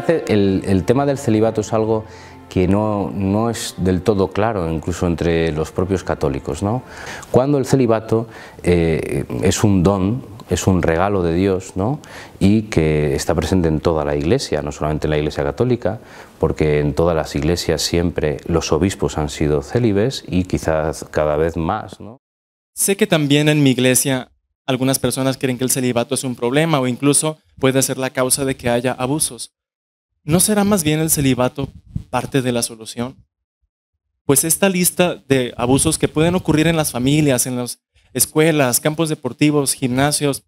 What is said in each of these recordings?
el tema del celibato es algo que no es del todo claro, incluso entre los propios católicos, ¿no? Cuando el celibato es un don, es un regalo de Dios, ¿no? Y que está presente en toda la Iglesia, no solamente en la Iglesia católica, porque en todas las iglesias siempre los obispos han sido célibes y quizás cada vez más, ¿no? Sé que también en mi iglesia algunas personas creen que el celibato es un problema o incluso puede ser la causa de que haya abusos. ¿No será más bien el celibato parte de la solución? Pues esta lista de abusos que pueden ocurrir en las familias, en las escuelas, campos deportivos, gimnasios,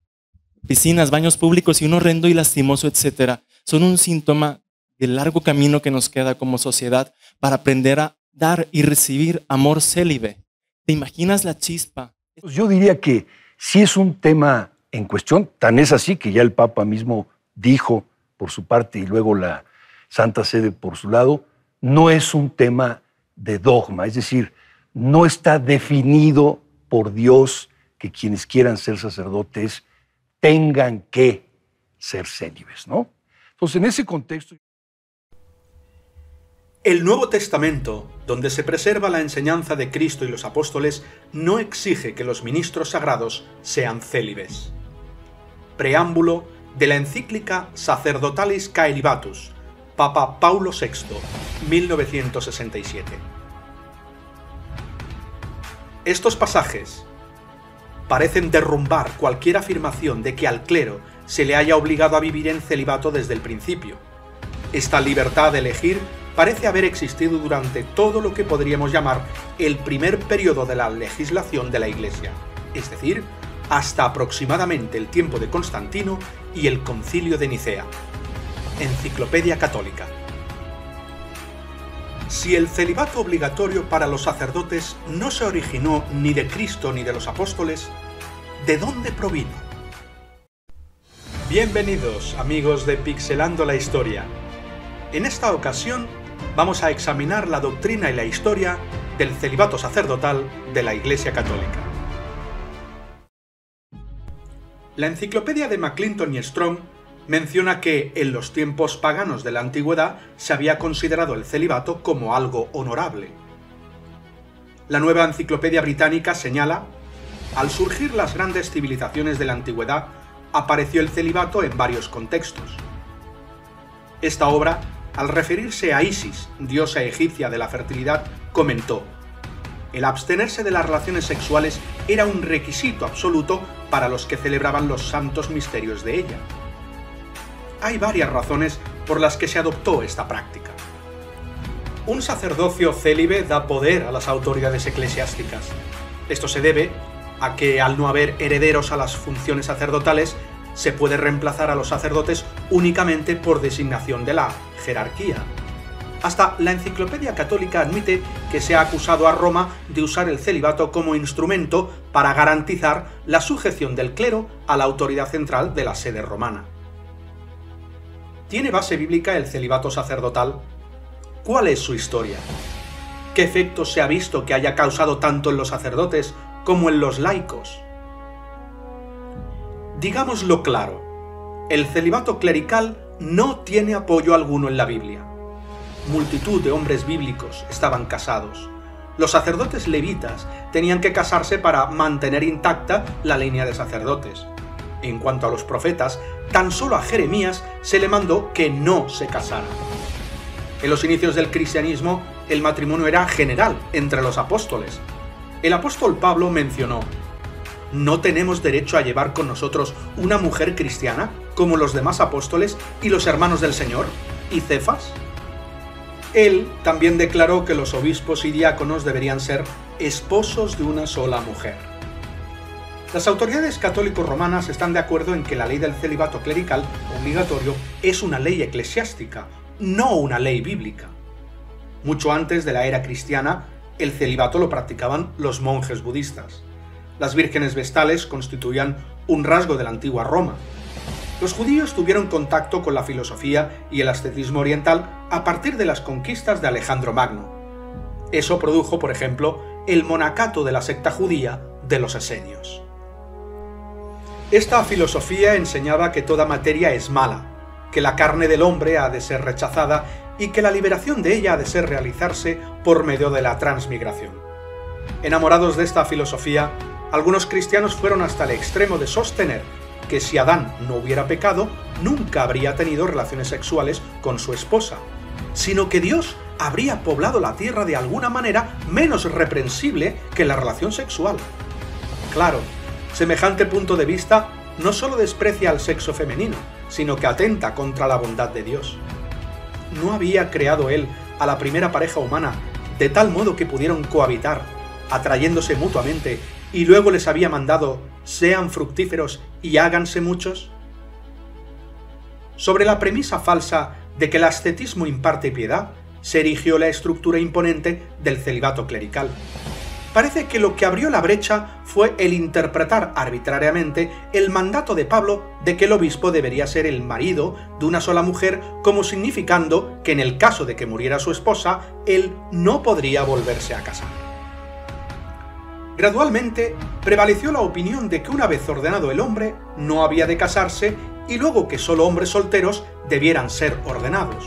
piscinas, baños públicos y un horrendo y lastimoso, etcétera, son un síntoma del largo camino que nos queda como sociedad para aprender a dar y recibir amor célibe. ¿Te imaginas la chispa? Yo diría que sí es un tema en cuestión, tan es así que ya el Papa mismo dijo por su parte y luego la Santa Sede por su lado, no es un tema de dogma, es decir, no está definido por Dios que quienes quieran ser sacerdotes tengan que ser célibes, ¿no? Entonces, en ese contexto... El Nuevo Testamento, donde se preserva la enseñanza de Cristo y los apóstoles, no exige que los ministros sagrados sean célibes. Preámbulo de la encíclica Sacerdotalis Caelibatus, Papa Paulo VI, 1967. Estos pasajes parecen derrumbar cualquier afirmación de que al clero se le haya obligado a vivir en celibato desde el principio. Esta libertad de elegir parece haber existido durante todo lo que podríamos llamar el primer periodo de la legislación de la Iglesia, es decir, hasta aproximadamente el tiempo de Constantino y el Concilio de Nicea. Enciclopedia Católica. Si el celibato obligatorio para los sacerdotes no se originó ni de Cristo ni de los apóstoles, ¿de dónde provino? Bienvenidos, amigos de Pixelando la Historia. En esta ocasión vamos a examinar la doctrina y la historia del celibato sacerdotal de la Iglesia Católica. La enciclopedia de Maclinton y Strong menciona que en los tiempos paganos de la antigüedad se había considerado el celibato como algo honorable. La nueva enciclopedia británica señala: al surgir las grandes civilizaciones de la antigüedad, apareció el celibato en varios contextos. Esta obra, al referirse a Isis, diosa egipcia de la fertilidad, comentó: el abstenerse de las relaciones sexuales era un requisito absoluto para los que celebraban los santos misterios de ella. Hay varias razones por las que se adoptó esta práctica. Un sacerdocio célibe da poder a las autoridades eclesiásticas. Esto se debe a que, al no haber herederos a las funciones sacerdotales, se puede reemplazar a los sacerdotes únicamente por designación de la jerarquía. Hasta la Enciclopedia Católica admite que se ha acusado a Roma de usar el celibato como instrumento para garantizar la sujeción del clero a la autoridad central de la sede romana. ¿Tiene base bíblica el celibato sacerdotal? ¿Cuál es su historia? ¿Qué efectos se ha visto que haya causado tanto en los sacerdotes como en los laicos? Digámoslo claro, el celibato clerical no tiene apoyo alguno en la Biblia. Multitud de hombres bíblicos estaban casados. Los sacerdotes levitas tenían que casarse para mantener intacta la línea de sacerdotes. En cuanto a los profetas, tan solo a Jeremías se le mandó que no se casara. En los inicios del cristianismo, el matrimonio era general entre los apóstoles. El apóstol Pablo mencionó: ¿no tenemos derecho a llevar con nosotros una mujer cristiana como los demás apóstoles y los hermanos del Señor y Cefas? Él también declaró que los obispos y diáconos deberían ser esposos de una sola mujer. Las autoridades católico-romanas están de acuerdo en que la ley del celibato clerical obligatorio es una ley eclesiástica, no una ley bíblica. Mucho antes de la era cristiana, el celibato lo practicaban los monjes budistas. Las vírgenes vestales constituían un rasgo de la antigua Roma. Los judíos tuvieron contacto con la filosofía y el ascetismo oriental a partir de las conquistas de Alejandro Magno. Eso produjo, por ejemplo, el monacato de la secta judía de los esenios. Esta filosofía enseñaba que toda materia es mala, que la carne del hombre ha de ser rechazada y que la liberación de ella ha de ser realizarse por medio de la transmigración. Enamorados de esta filosofía, algunos cristianos fueron hasta el extremo de sostener que si Adán no hubiera pecado, nunca habría tenido relaciones sexuales con su esposa, sino que Dios habría poblado la tierra de alguna manera menos reprensible que la relación sexual. Claro, semejante punto de vista no solo desprecia al sexo femenino, sino que atenta contra la bondad de Dios. ¿No había creado Él a la primera pareja humana de tal modo que pudieron cohabitar, atrayéndose mutuamente, y luego les había mandado: sean fructíferos y háganse muchos? Sobre la premisa falsa de que el ascetismo imparte piedad, se erigió la estructura imponente del celibato clerical. Parece que lo que abrió la brecha fue el interpretar arbitrariamente el mandato de Pablo de que el obispo debería ser el marido de una sola mujer, como significando que en el caso de que muriera su esposa, él no podría volverse a casar. Gradualmente prevaleció la opinión de que una vez ordenado el hombre, no había de casarse, y luego que solo hombres solteros debieran ser ordenados.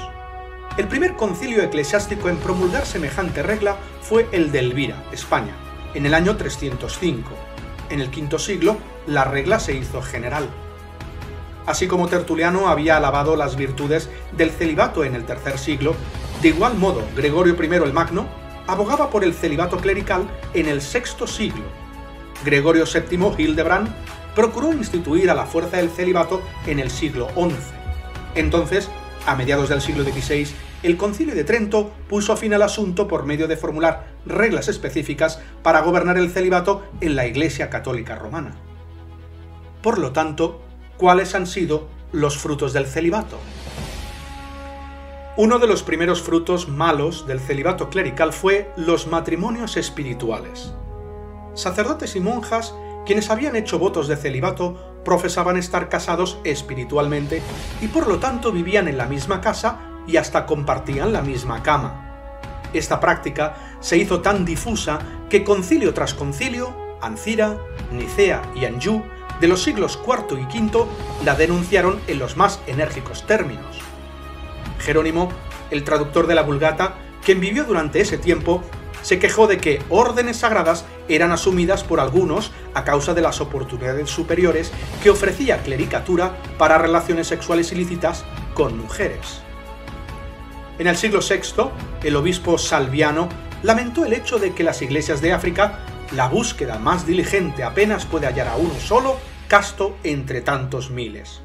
El primer concilio eclesiástico en promulgar semejante regla fue el de Elvira, España, en el año 305. En el V siglo, la regla se hizo general. Así como Tertuliano había alabado las virtudes del celibato en el III siglo, de igual modo Gregorio I el Magno abogaba por el celibato clerical en el VI siglo. Gregorio VII Hildebrand procuró instituir a la fuerza del celibato en el siglo XI. Entonces, a mediados del siglo XVI, el Concilio de Trento puso fin al asunto por medio de formular reglas específicas para gobernar el celibato en la Iglesia Católica Romana. Por lo tanto, ¿cuáles han sido los frutos del celibato? Uno de los primeros frutos malos del celibato clerical fue los matrimonios espirituales. Sacerdotes y monjas, quienes habían hecho votos de celibato, profesaban estar casados espiritualmente y por lo tanto vivían en la misma casa y hasta compartían la misma cama. Esta práctica se hizo tan difusa que concilio tras concilio, Ancira, Nicea y Anjou, de los siglos IV y V, la denunciaron en los más enérgicos términos. Jerónimo, el traductor de la Vulgata, quien vivió durante ese tiempo, se quejó de que órdenes sagradas eran asumidas por algunos a causa de las oportunidades superiores que ofrecía clericatura para relaciones sexuales ilícitas con mujeres. En el siglo VI, el obispo Salviano lamentó el hecho de que las iglesias de África, la búsqueda más diligente apenas puede hallar a uno solo, casto entre tantos miles.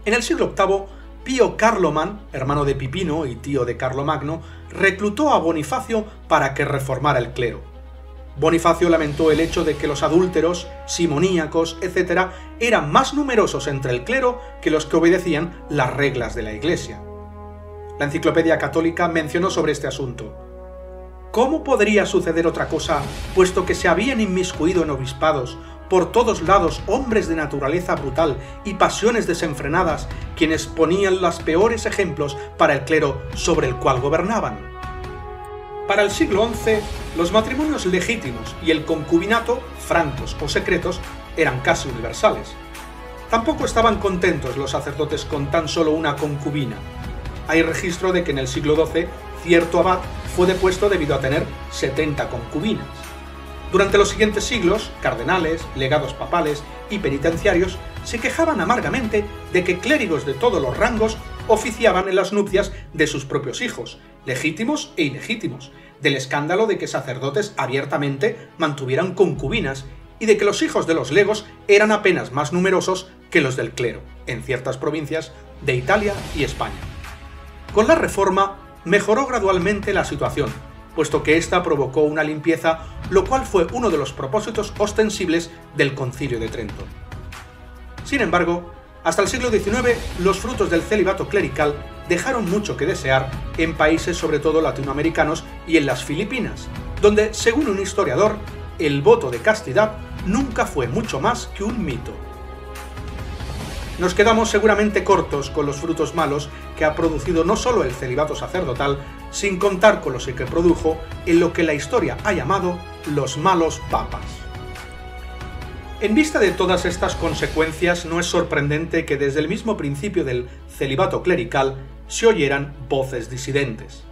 En el siglo VIII, Pío Carloman, hermano de Pipino y tío de Carlomagno, reclutó a Bonifacio para que reformara el clero. Bonifacio lamentó el hecho de que los adúlteros, simoníacos, etc., eran más numerosos entre el clero que los que obedecían las reglas de la Iglesia. La Enciclopedia Católica mencionó sobre este asunto: ¿cómo podría suceder otra cosa, puesto que se habían inmiscuido en obispados por todos lados hombres de naturaleza brutal y pasiones desenfrenadas, quienes ponían los peores ejemplos para el clero sobre el cual gobernaban? Para el siglo XI, los matrimonios legítimos y el concubinato, francos o secretos, eran casi universales. Tampoco estaban contentos los sacerdotes con tan solo una concubina. Hay registro de que en el siglo XII cierto abad fue depuesto debido a tener 70 concubinas. Durante los siguientes siglos, cardenales, legados papales y penitenciarios se quejaban amargamente de que clérigos de todos los rangos oficiaban en las nupcias de sus propios hijos, legítimos e ilegítimos, del escándalo de que sacerdotes abiertamente mantuvieran concubinas y de que los hijos de los legos eran apenas más numerosos que los del clero, en ciertas provincias de Italia y España. Con la Reforma mejoró gradualmente la situación, puesto que ésta provocó una limpieza, lo cual fue uno de los propósitos ostensibles del Concilio de Trento. Sin embargo, hasta el siglo XIX, los frutos del celibato clerical dejaron mucho que desear en países sobre todo latinoamericanos y en las Filipinas, donde, según un historiador, el voto de castidad nunca fue mucho más que un mito. Nos quedamos seguramente cortos con los frutos malos que ha producido no solo el celibato sacerdotal, sin contar con los que produjo en lo que la historia ha llamado los malos papas. En vista de todas estas consecuencias, no es sorprendente que desde el mismo principio del celibato clerical se oyeran voces disidentes.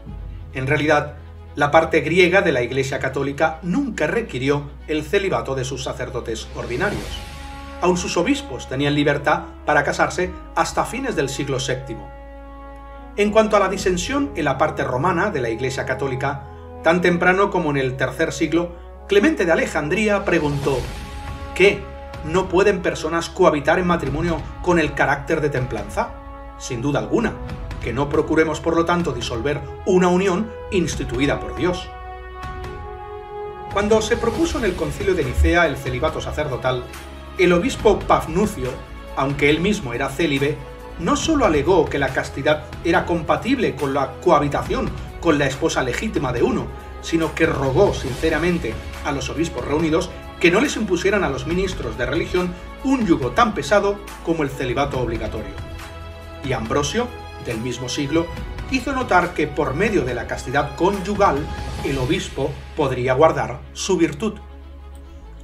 En realidad, la parte griega de la Iglesia Católica nunca requirió el celibato de sus sacerdotes ordinarios. Aun sus obispos tenían libertad para casarse hasta fines del siglo VII. En cuanto a la disensión en la parte romana de la Iglesia Católica, tan temprano como en el III siglo, Clemente de Alejandría preguntó: ¿qué? ¿No pueden personas cohabitar en matrimonio con el carácter de templanza? Sin duda alguna, que no procuremos por lo tanto disolver una unión instituida por Dios. Cuando se propuso en el Concilio de Nicea el celibato sacerdotal, el obispo Pafnucio, aunque él mismo era célibe, no solo alegó que la castidad era compatible con la cohabitación con la esposa legítima de uno, sino que rogó sinceramente a los obispos reunidos que no les impusieran a los ministros de religión un yugo tan pesado como el celibato obligatorio. Y Ambrosio, del mismo siglo, hizo notar que por medio de la castidad conyugal el obispo podría guardar su virtud.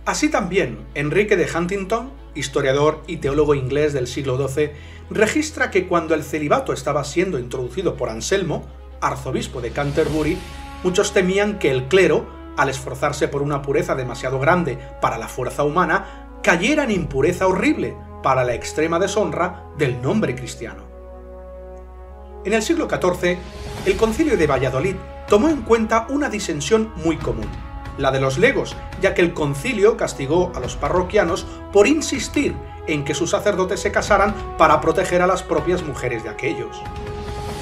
Así también, Enrique de Huntington, historiador y teólogo inglés del siglo XII, registra que cuando el celibato estaba siendo introducido por Anselmo, arzobispo de Canterbury, muchos temían que el clero, al esforzarse por una pureza demasiado grande para la fuerza humana, cayera en impureza horrible para la extrema deshonra del nombre cristiano. En el siglo XIV, el Concilio de Valladolid tomó en cuenta una disensión muy común, la de los legos, ya que el concilio castigó a los parroquianos por insistir en que sus sacerdotes se casaran para proteger a las propias mujeres de aquellos.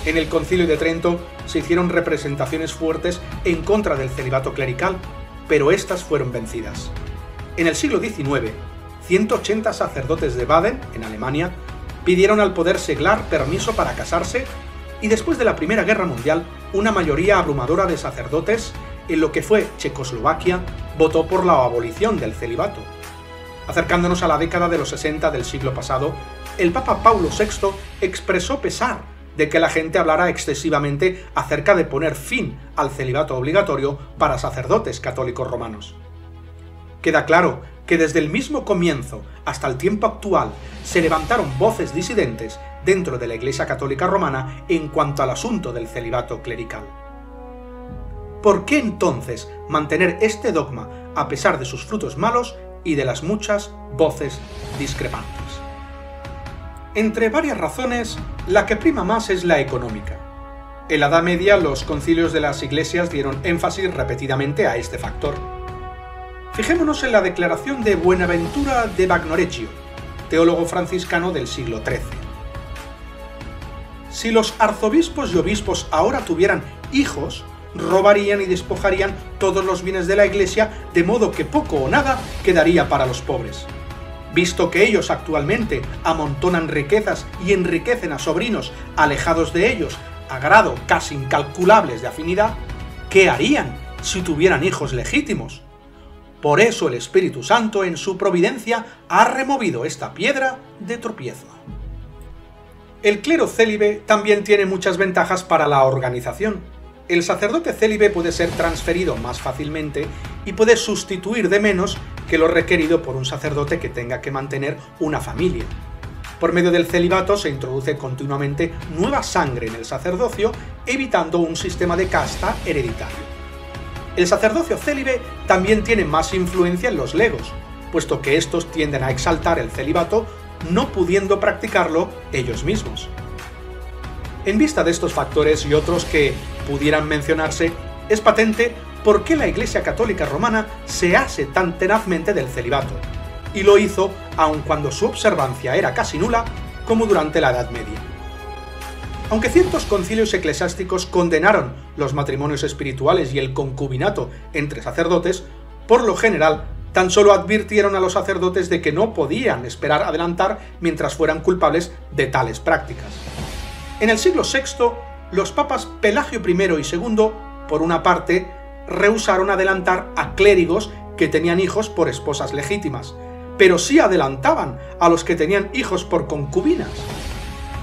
En el Concilio de Trento se hicieron representaciones fuertes en contra del celibato clerical, pero estas fueron vencidas. En el siglo XIX, 180 sacerdotes de Baden, en Alemania, pidieron al poder seglar permiso para casarse, y después de la Primera Guerra Mundial, una mayoría abrumadora de sacerdotes, en lo que fue Checoslovaquia, votó por la abolición del celibato. Acercándonos a la década de los 60 del siglo pasado, el Papa Paulo VI expresó pesar de que la gente hablara excesivamente acerca de poner fin al celibato obligatorio para sacerdotes católicos romanos. Queda claro que desde el mismo comienzo hasta el tiempo actual se levantaron voces disidentes dentro de la Iglesia Católica Romana en cuanto al asunto del celibato clerical. ¿Por qué entonces mantener este dogma a pesar de sus frutos malos y de las muchas voces discrepantes? Entre varias razones, la que prima más es la económica. En la Edad Media, los concilios de las iglesias dieron énfasis repetidamente a este factor. Fijémonos en la declaración de Buenaventura de Bagnoregio, teólogo franciscano del siglo XIII. Si los arzobispos y obispos ahora tuvieran hijos, robarían y despojarían todos los bienes de la Iglesia, de modo que poco o nada quedaría para los pobres. Visto que ellos actualmente amontonan riquezas y enriquecen a sobrinos alejados de ellos, a grado casi incalculables de afinidad, ¿qué harían si tuvieran hijos legítimos? Por eso el Espíritu Santo en su providencia ha removido esta piedra de tropiezo. El clero célibe también tiene muchas ventajas para la organización. El sacerdote célibe puede ser transferido más fácilmente y puede sustituir de menos que lo requerido por un sacerdote que tenga que mantener una familia. Por medio del celibato se introduce continuamente nueva sangre en el sacerdocio, evitando un sistema de casta hereditario. El sacerdocio célibe también tiene más influencia en los legos, puesto que estos tienden a exaltar el celibato, no pudiendo practicarlo ellos mismos. En vista de estos factores y otros que pudieran mencionarse, es patente por qué la Iglesia Católica Romana se ase tan tenazmente del celibato, y lo hizo aun cuando su observancia era casi nula, como durante la Edad Media. Aunque ciertos concilios eclesiásticos condenaron los matrimonios espirituales y el concubinato entre sacerdotes, por lo general tan solo advirtieron a los sacerdotes de que no podían esperar adelantar mientras fueran culpables de tales prácticas. En el siglo VI, los papas Pelagio I y II, por una parte, rehusaron adelantar a clérigos que tenían hijos por esposas legítimas, pero sí adelantaban a los que tenían hijos por concubinas.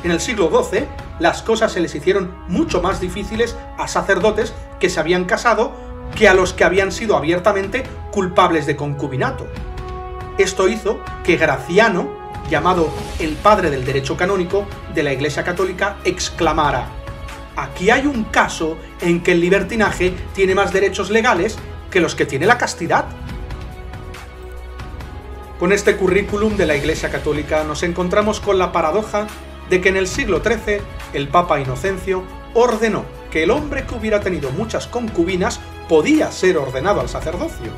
En el siglo XII, las cosas se les hicieron mucho más difíciles a sacerdotes que se habían casado que a los que habían sido abiertamente culpables de concubinato. Esto hizo que Graciano, llamado el padre del derecho canónico de la Iglesia Católica, exclamara: aquí hay un caso en que el libertinaje tiene más derechos legales que los que tiene la castidad. Con este currículum de la Iglesia Católica nos encontramos con la paradoja de que en el siglo XIII el Papa Inocencio ordenó que el hombre que hubiera tenido muchas concubinas podía ser ordenado al sacerdocio,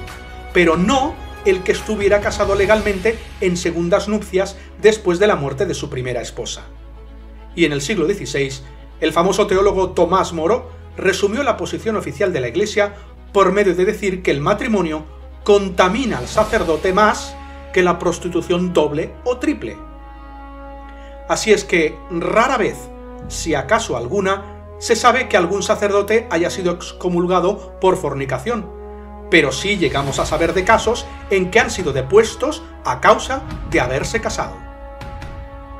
pero no el que estuviera casado legalmente en segundas nupcias después de la muerte de su primera esposa. Y en el siglo XVI, el famoso teólogo Tomás Moro resumió la posición oficial de la Iglesia por medio de decir que el matrimonio contamina al sacerdote más que la prostitución doble o triple. Así es que rara vez, si acaso alguna, se sabe que algún sacerdote haya sido excomulgado por fornicación, pero sí llegamos a saber de casos en que han sido depuestos a causa de haberse casado.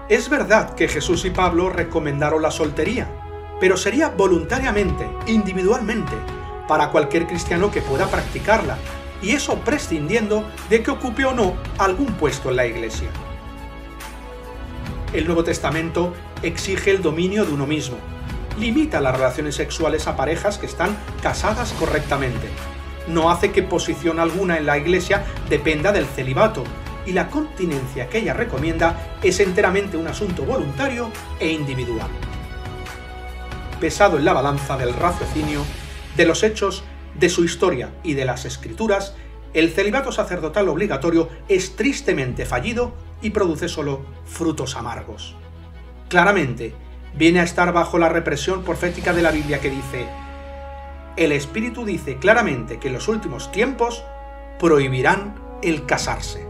Es verdad que Jesús y Pablo recomendaron la soltería, pero sería voluntariamente, individualmente, para cualquier cristiano que pueda practicarla, y eso prescindiendo de que ocupe o no algún puesto en la Iglesia. El Nuevo Testamento exige el dominio de uno mismo, limita las relaciones sexuales a parejas que están casadas correctamente, no hace que posición alguna en la Iglesia dependa del celibato, y la continencia que ella recomienda es enteramente un asunto voluntario e individual. Pesado en la balanza del raciocinio, de los hechos, de su historia y de las Escrituras, el celibato sacerdotal obligatorio es tristemente fallido y produce solo frutos amargos. Claramente, viene a estar bajo la represión profética de la Biblia que dice: el Espíritu dice claramente que en los últimos tiempos prohibirán el casarse.